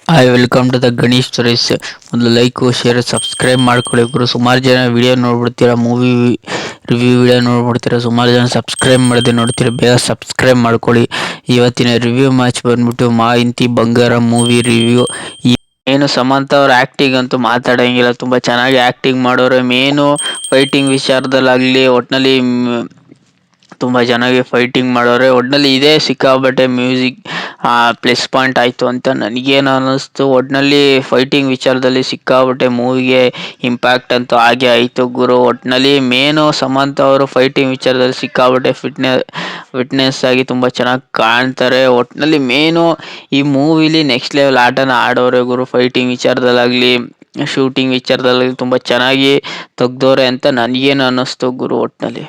Hi welcome to the Ganesh stories. ಒಂದು like share subscribe ಮಾಡ್ಕೊಳ್ಳಿ ಗುರು. ಸುಮಾರು ಜನ ವಿಡಿಯೋ ನೋಡ್ಬಿಡ್ತೀರಾ, ಮೂವಿ ರಿವ್ಯೂ ವಿಡಿಯೋ ನೋಡ್ಬಿಡ್ತೀರಾ, ಸುಮಾರು ಜನ ಸಬ್ಸ್ಕ್ರೈಬ್ ಮಾಡದೆ ನೋಡ್ತೀರಾ. ಬೇಗ ಸಬ್ಸ್ಕ್ರೈಬ್ ಮಾಡ್ಕೊಳ್ಳಿ. ಇವತ್ತಿನ ರಿವ್ಯೂ ಮ್ಯಾಚ್ ಬಂದ್ಬಿಟ್ಟು ಮಾ ಇಂತಿ ಬಂಗಾರ ಮೂವಿ ರಿವ್ಯೂ. ಏನು ಸಮಂತ ಅವ್ರ ಆ್ಯಕ್ಟಿಂಗ್ ಅಂತೂ ಮಾತಾಡೋಂಗಿಲ್ಲ, ತುಂಬ ಚೆನ್ನಾಗಿ ಆ್ಯಕ್ಟಿಂಗ್ ಮಾಡೋರು. ಮೇನು ಫೈಟಿಂಗ್ ವಿಚಾರದಲ್ಲಾಗಲಿ ಒಟ್ಟಿನಲ್ಲಿ ತುಂಬ ಚೆನ್ನಾಗಿ ಫೈಟಿಂಗ್ ಮಾಡೋರೆ. ಒಟ್ಟಿನಲ್ಲಿ ಇದೇ ಸಿಕ್ಕಾಬಟ್ಟೆ ಮ್ಯೂಸಿಕ್ ಪ್ಲಸ್ ಪಾಯಿಂಟ್ ಆಯಿತು ಅಂತ ನನಗೇನು ಅನ್ನಿಸ್ತು. ಒಟ್ಟಿನಲ್ಲಿ ಫೈಟಿಂಗ್ ವಿಚಾರದಲ್ಲಿ ಸಿಕ್ಕಾಬಟ್ಟೆ ಮೂವಿಗೆ ಇಂಪ್ಯಾಕ್ಟ್ ಅಂತೂ ಹಾಗೆ ಆಯಿತು ಗುರು. ಒಟ್ಟಿನಲ್ಲಿ ಮೇನು ಸಮಂತ ಅವರು ಫೈಟಿಂಗ್ ವಿಚಾರದಲ್ಲಿ ಸಿಕ್ಕಾಬಟ್ಟೆ ಫಿಟ್ನೆಸ್ ಆಗಿ ತುಂಬ ಚೆನ್ನಾಗಿ ಕಾಣ್ತಾರೆ. ಒಟ್ಟಿನಲ್ಲಿ ಮೇನು ಈ ಮೂವಿಲಿ ನೆಕ್ಸ್ಟ್ ಲೆವೆಲ್ ಆಟನ ಆಡೋರೆ ಗುರು. ಫೈಟಿಂಗ್ ವಿಚಾರದಲ್ಲಾಗಲಿ ಶೂಟಿಂಗ್ ವಿಚಾರದಲ್ಲಿ ತುಂಬ ಚೆನ್ನಾಗಿ ತೆಗ್ದೋರೆ ಅಂತ ನನಗೇನು ಅನ್ನಿಸ್ತು ಗುರು. ಒಟ್ಟಿನಲ್ಲಿ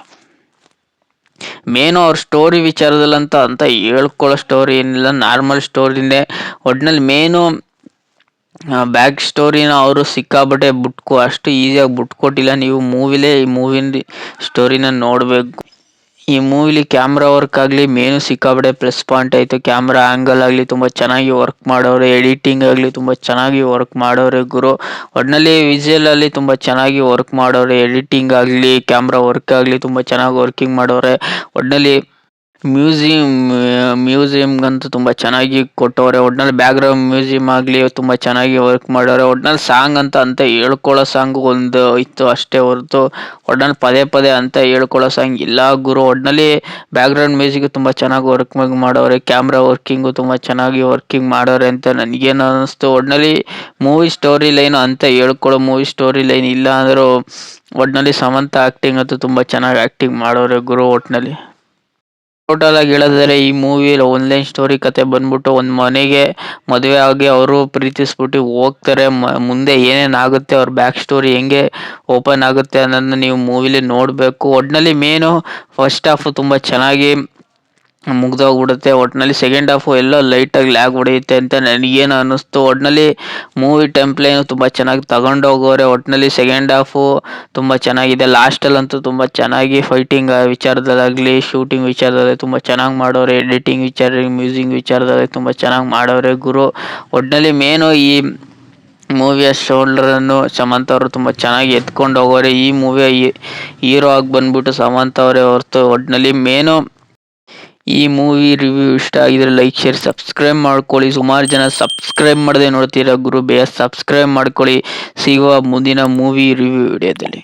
ಮೇನು ಅವ್ರ ಸ್ಟೋರಿ ವಿಚಾರದಲ್ಲಂತ ಅಂತ ಹೇಳ್ಕೊಳ್ಳೋ ಸ್ಟೋರಿ ಏನಿಲ್ಲ, ನಾರ್ಮಲ್ ಸ್ಟೋರಿನೇ. ಒಟ್ಟಿನಲ್ಲಿ ಮೇನು ಬ್ಯಾಕ್ ಸ್ಟೋರಿನ ಅವರು ಸಿಕ್ಕಾಬಟ್ಟೆ ಅಷ್ಟು ಈಸಿಯಾಗಿ ಬಿಟ್ಕೊಟ್ಟಿಲ್ಲ. ನೀವು ಈ ಮೂವಿನ ಸ್ಟೋರಿನ ನೋಡಬೇಕು. ಈ ಮೂವಿಲಿ ಕ್ಯಾಮ್ರಾ ವರ್ಕ್ ಆಗಲಿ ಮೇನು ಸಿಕ್ಕಾಬಟ್ಟೆ ಪ್ಲಸ್ ಪಾಯಿಂಟ್ ಆಯಿತು. ಕ್ಯಾಮ್ರಾ ಆ್ಯಂಗಲ್ ಆಗಲಿ ತುಂಬ ಚೆನ್ನಾಗಿ ವರ್ಕ್ ಮಾಡೋರೆ, ಎಡಿಟಿಂಗ್ ಆಗಲಿ ತುಂಬ ಚೆನ್ನಾಗಿ ವರ್ಕ್ ಮಾಡೋರೆ ಗುರು. ಒಟ್ಟಿನಲ್ಲಿ ವಿಜುವಲಲ್ಲಿ ತುಂಬ ಚೆನ್ನಾಗಿ ವರ್ಕ್ ಮಾಡೋರೆ, ಎಡಿಟಿಂಗ್ ಆಗಲಿ ಕ್ಯಾಮ್ರಾ ವರ್ಕ್ ಆಗಲಿ ತುಂಬ ಚೆನ್ನಾಗಿ ವರ್ಕಿಂಗ್ ಮಾಡೋರೆ. ಒಟ್ಟಿನಲ್ಲಿ ಮ್ಯೂಸಿಯಮ್ಗಂತೂ ತುಂಬ ಚೆನ್ನಾಗಿ ಕೊಟ್ಟವ್ರೆ. ಒಟ್ಟಿನಲ್ಲಿ ಬ್ಯಾಕ್ಗ್ರೌಂಡ್ ಮ್ಯೂಸಿಯಂ ಆಗಲಿ ತುಂಬ ಚೆನ್ನಾಗಿ ವರ್ಕ್ ಮಾಡೋರೆ. ಒಟ್ಟಿನಲ್ಲಿ ಸಾಂಗ್ ಅಂತ ಹೇಳ್ಕೊಳ್ಳೋ ಸಾಂಗ್ ಒಂದು ಇತ್ತು ಅಷ್ಟೇ ಹೊರತು ಒಟ್ಟಿನಲ್ಲಿ ಪದೇ ಪದೇ ಅಂತ ಹೇಳ್ಕೊಳ್ಳೋ ಸಾಂಗ್ ಇಲ್ಲ ಗುರು. ಒಟ್ಟಿನಲ್ಲಿ ಬ್ಯಾಕ್ಗ್ರೌಂಡ್ ಮ್ಯೂಸಿಕ್ ತುಂಬ ಚೆನ್ನಾಗಿ ವರ್ಕ್ ಮಾಡೋರೆ, ಕ್ಯಾಮ್ರಾ ವರ್ಕಿಂಗು ತುಂಬ ಚೆನ್ನಾಗಿ ವರ್ಕಿಂಗ್ ಮಾಡೋರೆ ಅಂತ ನನಗೇನು ಅನ್ನಿಸ್ತು. ಒಟ್ಟಿನಲ್ಲಿ ಮೂವಿ ಸ್ಟೋರಿ ಲೈನು ಅಂತ ಹೇಳ್ಕೊಳ್ಳೋ ಮೂವಿ ಸ್ಟೋರಿ ಲೈನ್ ಇಲ್ಲ ಅಂದರೂ ಒಟ್ಟಿನಲ್ಲಿ ಸಮಂತ ಆ್ಯಕ್ಟಿಂಗ್ ಅಂತೂ ತುಂಬ ಚೆನ್ನಾಗಿ ಆ್ಯಕ್ಟಿಂಗ್ ಮಾಡೋರೆ ಗುರು. ಒಟ್ಟಿನಲ್ಲಿ ಟೋಟಲ್ ಆಗಿ ಹೇಳೋದಾದ್ರೆ ಈ ಮೂವಿ ಆನ್ಲೈನ್ ಸ್ಟೋರಿ ಕತೆ ಬಂದ್ಬಿಟ್ಟು ಒಂದು ಮನೆಗೆ ಮದುವೆ ಆಗಿ ಅವರು ಪ್ರೀತಿಸ್ಬಿಟ್ಟು ಹೋಗ್ತಾರೆ. ಮುಂದೆ ಏನೇನಾಗುತ್ತೆ ಅವ್ರ ಬ್ಯಾಕ್ ಸ್ಟೋರಿ ಹೆಂಗೆ ಓಪನ್ ಆಗುತ್ತೆ ಅನ್ನೋದನ್ನ ನೀವು ಮೂವಿಲಿ ನೋಡಬೇಕು. ಒಟ್ಟಿನಲ್ಲಿ ಮೇನು ಫಸ್ಟ್ ಹಾಫು ತುಂಬ ಚೆನ್ನಾಗಿ ಮುಗ್ದೋಗ್ಬಿಡುತ್ತೆ. ಒಟ್ಟಿನಲ್ಲಿ ಸೆಕೆಂಡ್ ಹಾಫು ಎಲ್ಲ ಲೈಟಾಗಿ ಲ್ಯಾಗ್ ಹೊಡೆಯುತ್ತೆ ಅಂತ ನನಗೇನು ಅನ್ನಿಸ್ತು. ಒಟ್ಟಿನಲ್ಲಿ ಮೂವಿ ಟೆಂಪ್ಲೇನು ತುಂಬ ಚೆನ್ನಾಗಿ ತಗೊಂಡೋಗೋರೆ. ಒಟ್ಟಿನಲ್ಲಿ ಸೆಕೆಂಡ್ ಹಾಫು ತುಂಬ ಚೆನ್ನಾಗಿದೆ. ಲಾಸ್ಟಲ್ಲಂತೂ ತುಂಬ ಚೆನ್ನಾಗಿ ಫೈಟಿಂಗ್ ವಿಚಾರದಲ್ಲಾಗಲಿ ಶೂಟಿಂಗ್ ವಿಚಾರದಲ್ಲಿ ತುಂಬ ಚೆನ್ನಾಗಿ ಮಾಡೋರೆ, ಎಡಿಟಿಂಗ್ ಮ್ಯೂಸಿಕ್ ವಿಚಾರದಲ್ಲಿ ತುಂಬ ಚೆನ್ನಾಗಿ ಮಾಡೋರೆ ಗುರು. ಒಟ್ಟಿನಲ್ಲಿ ಮೇನು ಈ ಮೂವಿಯ ಶೋಲ್ಡರನ್ನು ಸಮಂತ ಅವರು ತುಂಬ ಚೆನ್ನಾಗಿ ಎತ್ಕೊಂಡು ಹೋಗೋರೆ. ಈ ಮೂವಿಯ ಹೀರೋ ಆಗಿ ಬಂದ್ಬಿಟ್ಟು ಸಮಂತ ಅವರೇ ಹೊರತು ಒಟ್ಟಿನಲ್ಲಿ ಮೇನು ಈ ಮೂವಿ ರಿವ್ಯೂ ಇಷ್ಟ ಆಗಿದ್ರೆ ಲೈಕ್ ಶೇರ್ ಸಬ್ಸ್ಕ್ರೈಬ್ ಮಾಡ್ಕೊಳ್ಳಿ. ಸುಮಾರು ಜನ ಸಬ್ಸ್ಕ್ರೈಬ್ ಮಾಡದೆ ನೋಡ್ತೀರಾ ಗುರು, ಬೇಗ ಸಬ್ಸ್ಕ್ರೈಬ್ ಮಾಡ್ಕೊಳ್ಳಿ. ಸಿಗುವ ಮುಂದಿನ ಮೂವಿ ರಿವ್ಯೂ ವಿಡಿಯೋದಲ್ಲಿ.